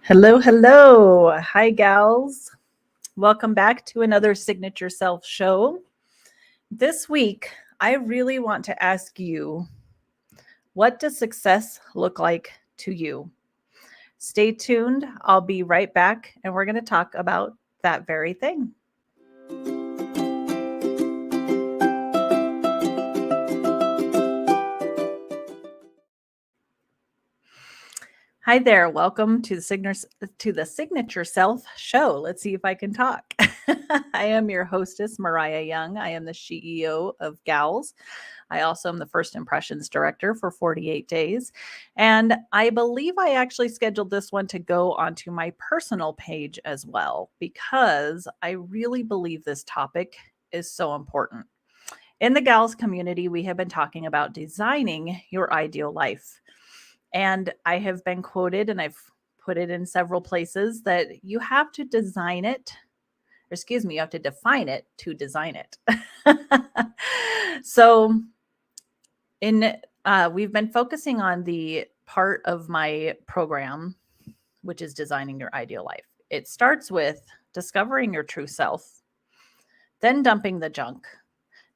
Hello, hello. Hi, gals. Welcome back to another Signature Self show. This week, I really want to ask you, what does success look like to you? Stay tuned. I'll be right back, and we're going to talk about that very thing. Hi there. Welcome to the Signature Self show. Let's see if I can talk. I am your hostess, Mariah Young. I am the CEO of Gals. I also am the First Impressions Director for 48 Days. And I believe I actually scheduled this one to go onto my personal page as well, because I really believe this topic is so important. In the Gals community, we have been talking about designing your ideal life. And I have been quoted, and I've put it in several places, that you have to design it, or excuse me, you have to define it to design it. So we've been focusing on the part of my program, which is designing your ideal life. It starts with discovering your true self, then dumping the junk,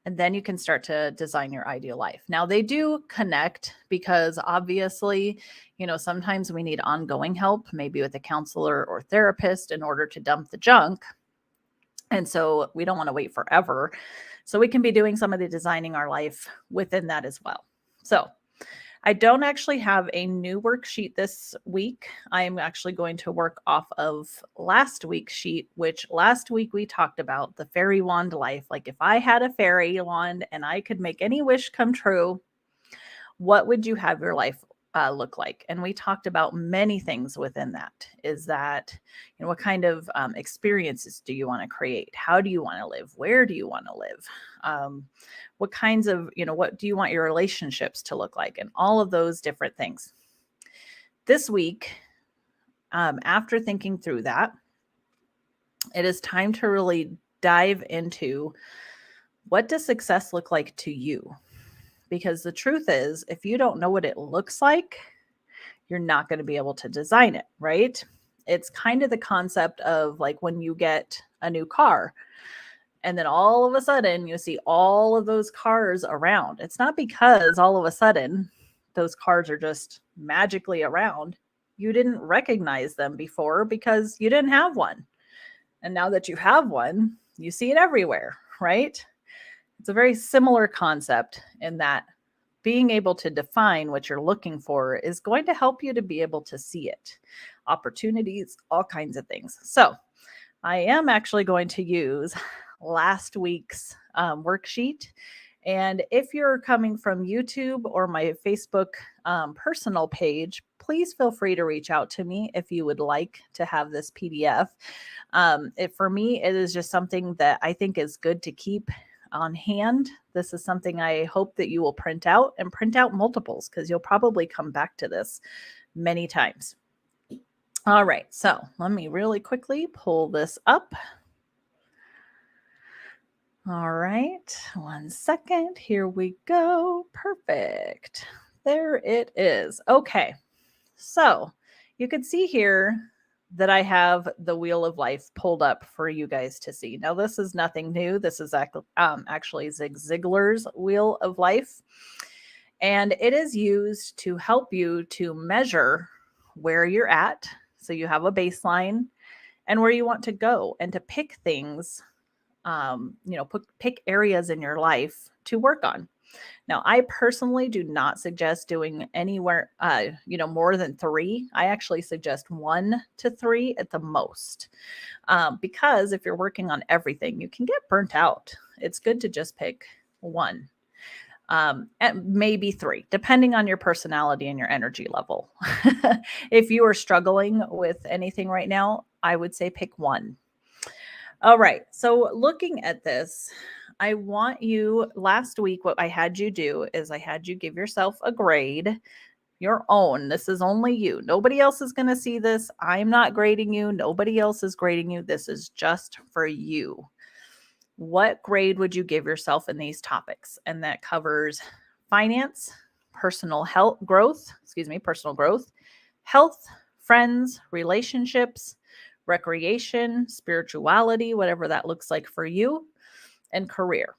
and then you can start to design your ideal life. Now, they do connect because obviously, sometimes we need ongoing help, maybe with a counselor or therapist, in order to dump the junk. And so we don't want to wait forever. So we can be doing some of the designing our life within that as well. So I don't actually have a new worksheet this week. I'm actually going to work off of last week's sheet, which last week we talked about the fairy wand life. Like, if I had a fairy wand and I could make any wish come true, what would you have your life look like? And we talked about many things within that. Is that, what kind of experiences do you want to create? How do you want to live? Where do you want to live? What kinds of, what do you want your relationships to look like? And all of those different things. This week, after thinking through that, it is time to really dive into, what does success look like to you? Because the truth is, if you don't know what it looks like, you're not going to be able to design it, right? It's kind of the concept of like when you get a new car and then all of a sudden you see all of those cars around. It's not because all of a sudden those cars are just magically around. You didn't recognize them before because you didn't have one. And now that you have one, you see it everywhere, right? It's a very similar concept in that being able to define what you're looking for is going to help you to be able to see it. Opportunities, all kinds of things. So I am actually going to use last week's worksheet. And if you're coming from YouTube or my Facebook personal page, please feel free to reach out to me if you would like to have this PDF. For me, it is just something that I think is good to keep on hand. This is something I hope that you will print out and print out multiples, because you'll probably come back to this many times. All right, so let me really quickly pull this up. All right, 1 second. Here we go. Perfect. There it is. Okay, so you can see here that I have the Wheel of Life pulled up for you guys to see. Now, this is nothing new. This is actually Zig Ziglar's Wheel of Life. And it is used to help you to measure where you're at. So you have a baseline and where you want to go, and to pick things, pick areas in your life to work on. Now, I personally do not suggest doing anywhere, more than 3. I actually suggest 1 to 3 at the most, because if you're working on everything, you can get burnt out. It's good to just pick 1, and maybe 3, depending on your personality and your energy level. If you are struggling with anything right now, I would say pick 1. All right. So looking at this, I want you, last week, what I had you do is I had you give yourself a grade, your own. This is only you. Nobody else is going to see this. I'm not grading you. Nobody else is grading you. This is just for you. What grade would you give yourself in these topics? And that covers finance, personal growth, health, friends, relationships, recreation, spirituality, whatever that looks like for you, and career.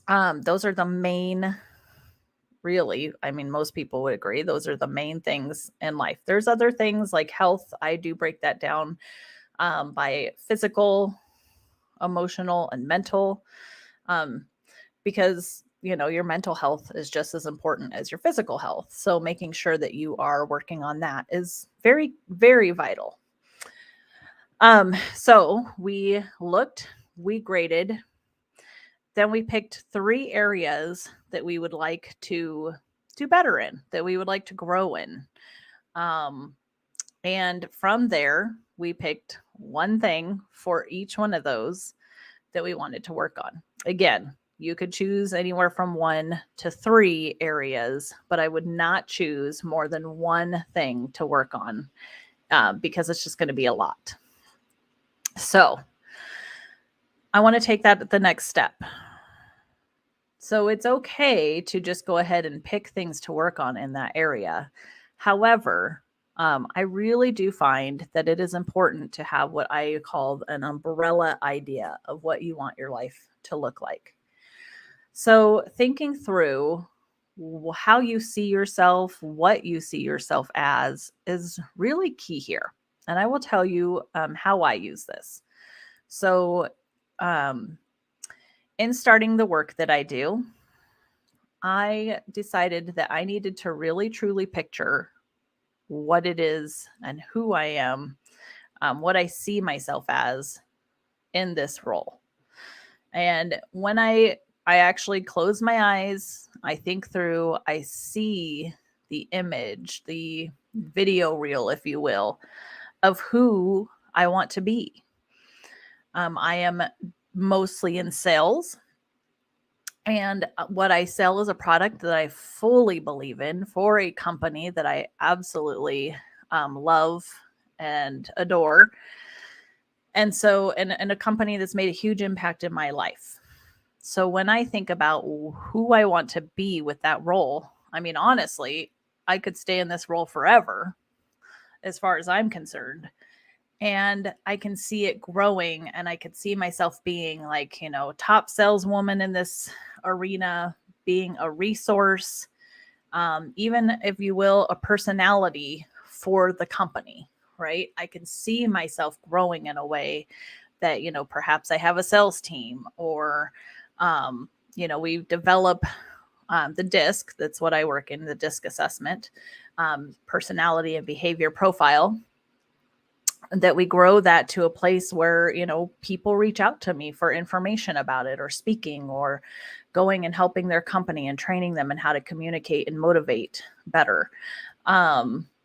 Those are the main, really, I mean, most people would agree, those are the main things in life. There's other things like health. I do break that down by physical, emotional, and mental, um, because your mental health is just as important as your physical health. So making sure that you are working on that is very, very vital. So we looked, we graded, then we picked 3 areas that we would like to do better in, that we would like to grow in. And from there, we picked one thing for each one of those that we wanted to work on. Again, you could choose anywhere from 1 to 3 areas, but I would not choose more than one thing to work on because it's just going to be a lot. So I want to take that the next step. So it's okay to just go ahead and pick things to work on in that area. However, I really do find that it is important to have what I call an umbrella idea of what you want your life to look like. So thinking through how you see yourself, what you see yourself as is really key here. And I will tell you how I use this. So, in starting the work that I do, I decided that I needed to really truly picture what it is and who I am, what I see myself as in this role. And when I actually close my eyes, I think through, I see the image, the video reel, if you will, of who I want to be. I am mostly in sales. And what I sell is a product that I fully believe in for a company that I absolutely love and adore. And so, and a company that's made a huge impact in my life. So when I think about who I want to be with that role, I mean, honestly, I could stay in this role forever as far as I'm concerned. And I can see it growing, and I could see myself being like, top saleswoman in this arena, being a resource, even if you will, a personality for the company, right? I can see myself growing in a way that, perhaps I have a sales team, or, we develop the DISC. That's what I work in, the DISC assessment, personality and behavior profile, that we grow that to a place where, people reach out to me for information about it, or speaking, or going and helping their company and training them in how to communicate and motivate better.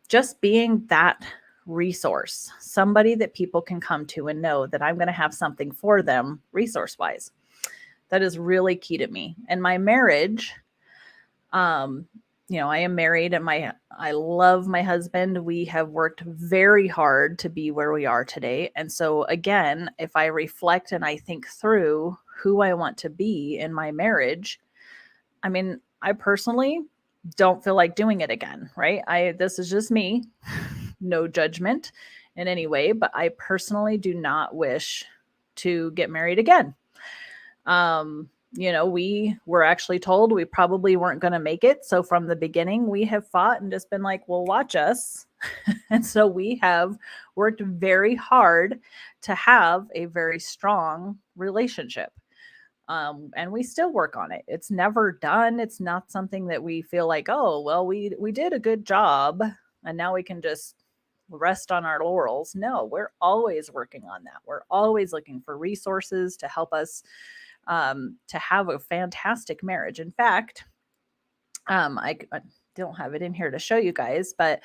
Just being that resource, somebody that people can come to and know that I'm going to have something for them resource wise. That is really key to me. And my marriage, I am married, and I love my husband. We have worked very hard to be where we are today. And so again, if I reflect and I think through who I want to be in my marriage, I mean, I personally don't feel like doing it again, right? This is just me, no judgment in any way, but I personally do not wish to get married again. We were actually told we probably weren't going to make it. So from the beginning, we have fought and just been like, well, watch us. And so we have worked very hard to have a very strong relationship. And we still work on it. It's never done. It's not something that we feel like, oh, well, we did a good job and now we can just rest on our laurels. No, we're always working on that. We're always looking for resources to help us to have a fantastic marriage. In fact, I don't have it in here to show you guys, but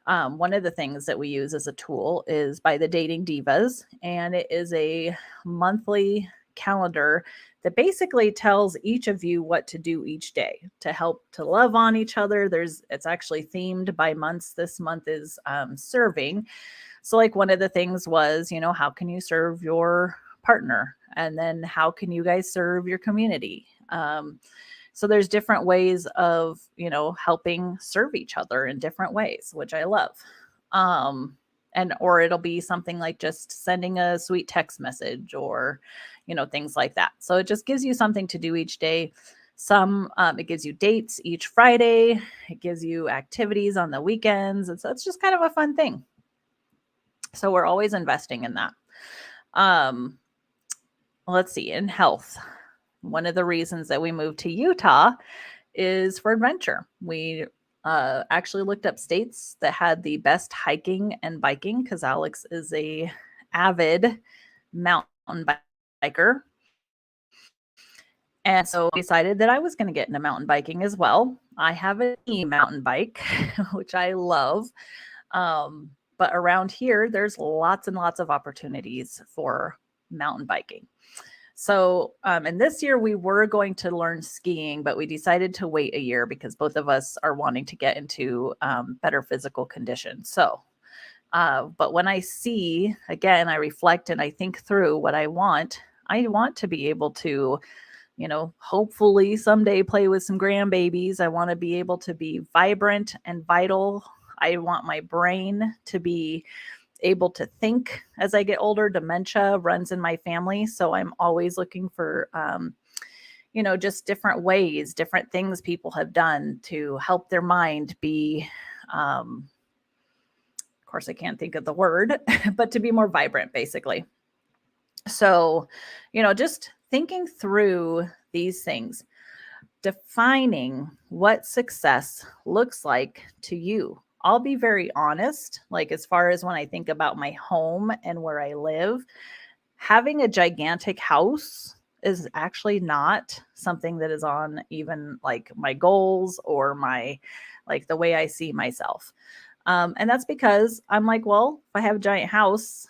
one of the things that we use as a tool is by the Dating Divas, and it is a monthly calendar that basically tells each of you what to do each day to help to love on each other. It's actually themed by months. This month is serving. So like one of the things was, how can you serve your partner? And then how can you guys serve your community? So there's different ways of, helping serve each other in different ways, which I love. And or it'll be something like just sending a sweet text message or things like that. So it just gives you something to do each day. It gives you dates each Friday. It gives you activities on the weekends, and so it's just kind of a fun thing. So we're always investing in that. um let's see, in health, one of the reasons that we moved to Utah is for adventure. We actually looked up states that had the best hiking and biking because Alex is a avid mountain biker. And so I decided that I was going to get into mountain biking as well. I have a mountain bike, which I love. But around here, there's lots and lots of opportunities for mountain biking. So, and this year we were going to learn skiing, but we decided to wait a year because both of us are wanting to get into better physical condition. So, but when I see, again, I reflect and I think through what I want. I want to be able to, hopefully someday play with some grandbabies. I want to be able to be vibrant and vital. I want my brain to be able to think as I get older. Dementia runs in my family. So I'm always looking for, just different ways, different things people have done to help their mind be, of course, I can't think of the word, but to be more vibrant, basically. So, just thinking through these things, defining what success looks like to you. I'll be very honest, like as far as when I think about my home and where I live, having a gigantic house is actually not something that is on even like my goals or my like the way I see myself. And that's because I'm like, well, if I have a giant house,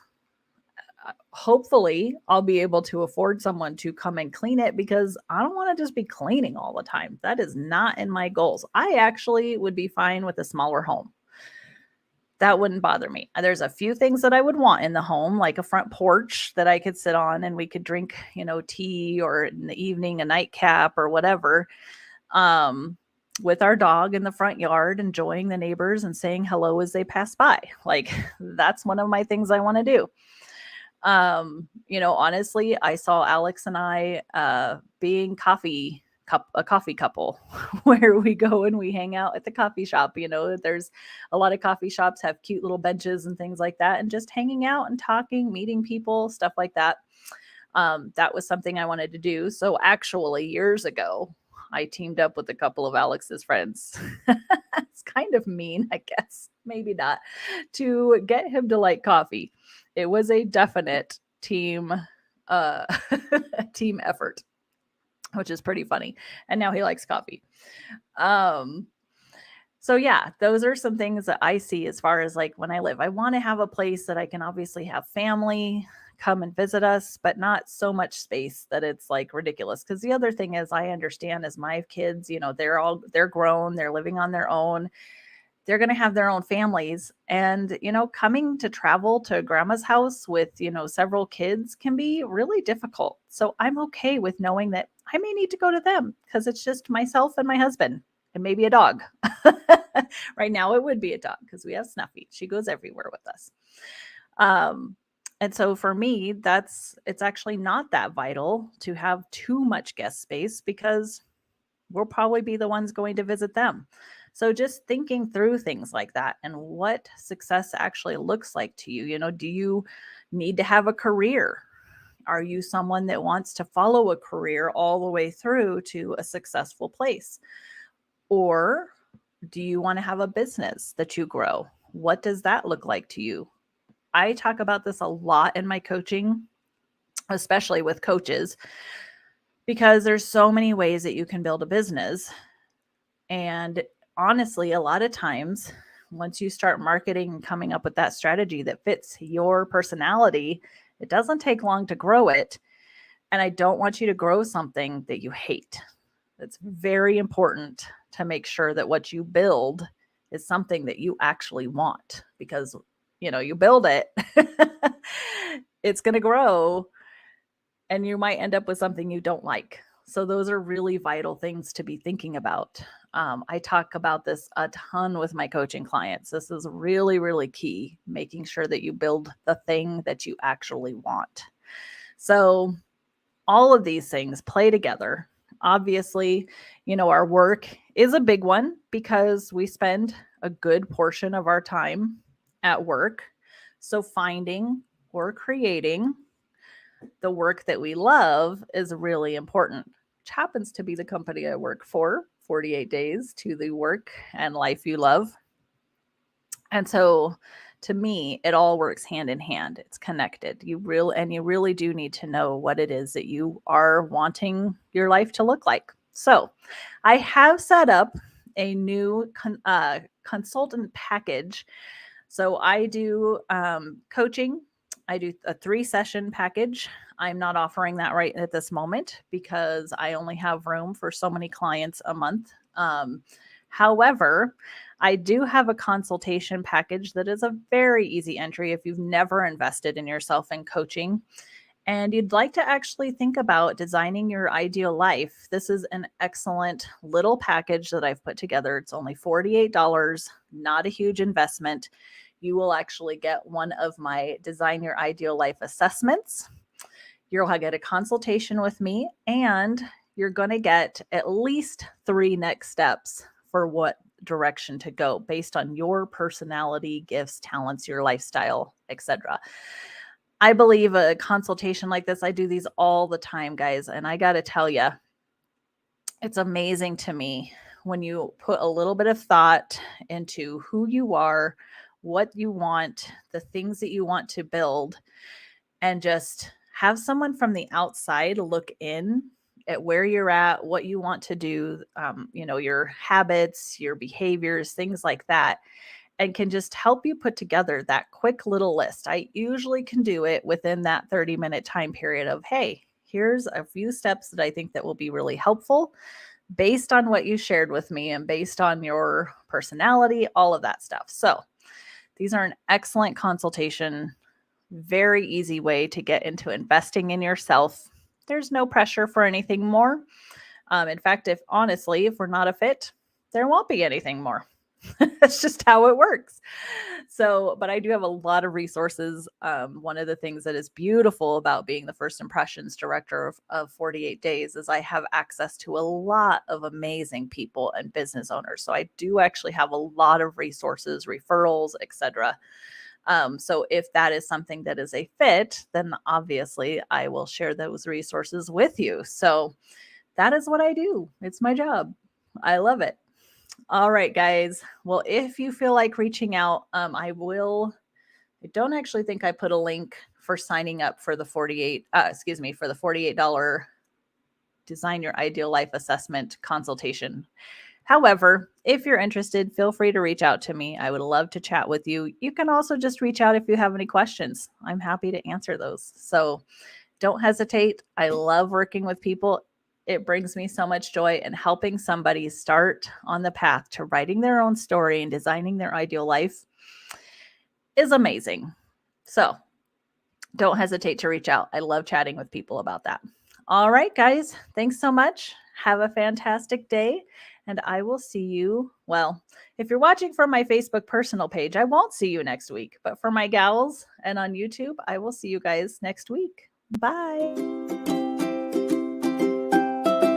hopefully I'll be able to afford someone to come and clean it because I don't want to just be cleaning all the time. That is not in my goals. I actually would be fine with a smaller home. That wouldn't bother me. There's a few things that I would want in the home, like a front porch that I could sit on and we could drink, tea, or in the evening, a nightcap or whatever, with our dog in the front yard, enjoying the neighbors and saying hello as they pass by. Like that's one of my things I want to do. Honestly, I saw Alex and I being a coffee couple where we go and we hang out at the coffee shop. There's a lot of coffee shops have cute little benches and things like that, and just hanging out and talking, meeting people, stuff like that. That was something I wanted to do. So actually years ago, I teamed up with a couple of Alex's friends. It's kind of mean, I guess, maybe not, to get him to like coffee. It was a definite team team effort, which is pretty funny. And now he likes coffee. So yeah, those are some things that I see as far as like when I live. I want to have a place that I can obviously have family come and visit us, but not so much space that it's like ridiculous. Because the other thing is, I understand as my kids, they're grown, they're living on their own, they're going to have their own families, and coming to travel to grandma's house with several kids can be really difficult. So I'm okay with knowing that I may need to go to them because it's just myself and my husband and maybe a dog. Right now it would be a dog because we have Snuffy. She goes everywhere with us. And so for me, it's actually not that vital to have too much guest space because we'll probably be the ones going to visit them. So just thinking through things like that and what success actually looks like to you. Do you need to have a career? Are you someone that wants to follow a career all the way through to a successful place? Or do you want to have a business that you grow? What does that look like to you? I talk about this a lot in my coaching, especially with coaches, because there's so many ways that you can build a business. And honestly, a lot of times, once you start marketing and coming up with that strategy that fits your personality, it doesn't take long to grow it. And I don't want you to grow something that you hate. It's very important to make sure that what you build is something that you actually want, because you build it, it's going to grow, and you might end up with something you don't like. So those are really vital things to be thinking about. I talk about this a ton with my coaching clients. This is really, really key, making sure that you build the thing that you actually want. So, all of these things play together. Obviously, our work is a big one because we spend a good portion of our time at work. So, finding or creating the work that we love is really important, which happens to be the company I work for, 48 Days to the Work and Life You Love. And so to me, it all works hand in hand. It's connected. You really do need to know what it is that you are wanting your life to look like. So I have set up a new consultant package. So I do coaching. I do a 3-session package. I'm not offering that right at this moment because I only have room for so many clients a month. However, I do have a consultation package that is a very easy entry if you've never invested in yourself in coaching and you'd like to actually think about designing your ideal life. This is an excellent little package that I've put together. It's only $48, not a huge investment. You will actually get one of my Design Your Ideal Life assessments. You'll get a consultation with me, and you're going to get at least 3 next steps for what direction to go based on your personality, gifts, talents, your lifestyle, etc. I believe a consultation like this, I do these all the time, guys, and I got to tell you, it's amazing to me when you put a little bit of thought into who you are, what you want, the things that you want to build, and just have someone from the outside look in at where you're at, what you want to do, your habits, your behaviors, things like that, and can just help you put together that quick little list. I usually can do it within that 30-minute time period of, hey, here's a few steps that I think that will be really helpful based on what you shared with me and based on your personality, all of that stuff. So these are an excellent consultation, very easy way to get into investing in yourself. There's no pressure for anything more. In fact, if we're not a fit, there won't be anything more. That's just how it works. So, but I do have a lot of resources. One of the things that is beautiful about being the first impressions director of 48 Days is I have access to a lot of amazing people and business owners. So I do actually have a lot of resources, referrals, etc. So if that is something that is a fit, then obviously I will share those resources with you. So that is what I do. It's my job. I love it. All right, guys. Well, if you feel like reaching out, I don't actually think I put a link for signing up for the for the $48 Design Your Ideal Life assessment consultation. However, if you're interested, feel free to reach out to me. I would love to chat with you. You can also just reach out if you have any questions. I'm happy to answer those. So don't hesitate. I love working with people. It brings me so much joy, and helping somebody start on the path to writing their own story and designing their ideal life is amazing. So don't hesitate to reach out. I love chatting with people about that. All right, guys. Thanks so much. Have a fantastic day. And I will see you. Well, if you're watching from my Facebook personal page, I won't see you next week. But for my gals and on YouTube, I will see you guys next week. Bye.